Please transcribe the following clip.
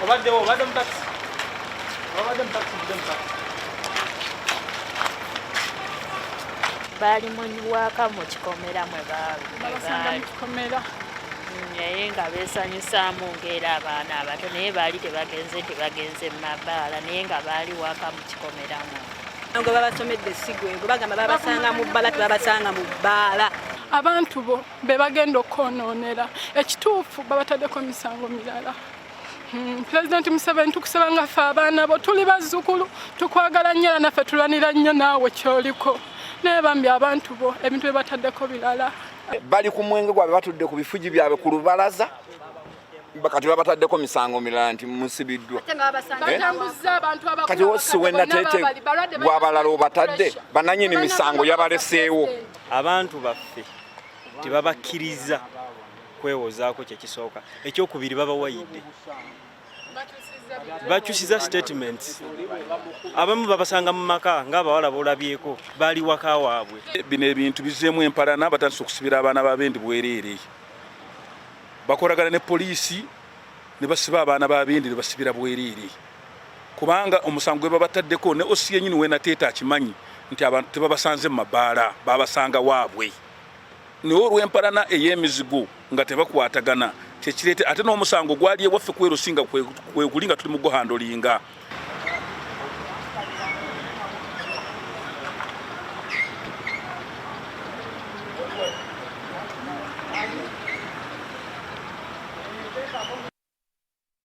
obadde mu taxi bali waka mu kikomera mwe baali naye nga beesanyusaamu ng'era abaana abato naye baali tebagenze mu mabaala naye nga baali waka mu kikomeramu. Ngo babasomedde sigwego bagamba babasanga mu bbala tebabasanga mu bbaala. Abantu bo be bagenda okwonoonera ekituufu babataddeko misango mirala. Pulezidenti Museveni tukusaba nga ffe abaana bo tuli bazzukulu tukwagala nnyo era naffe tulwanira nnyo naawe kyoliko naye bambi abantu bo ebintu bye bataddeko birala. Bali ku mwenge gwabwe batudde ku bifugi byabwe ku lubalaza kati babataddeko misango mirala nti musibiddwa kati wose wenda tete gwabalala obatadde bananyini misango yabaleseewo. Abantu baffe tebabakkiriza kwewozaako kyekisooka ekyokubiri babawayidde bakyusiza statements abamu babasanga mu maka ng'abawala boolabyeko baali waka waabwe. Bino ebintu bizeemu empalana batandise okusibira abaana b'abendi bwereere bakolagana ne poliisi ne basiba abaana b'abendi ne basibira bwereere kubanga omusango gwe babataddeko ne osi yennyini wenateeta akimanyi nti abantu tebabasanze mu mabaala babasanga waabwe naye olw'empalana ey'emizigo nga tebakwatagana kyekireete ate n'omusango gwali ewaffe kwerusinga kwe guli nga tuli mu guhandolinga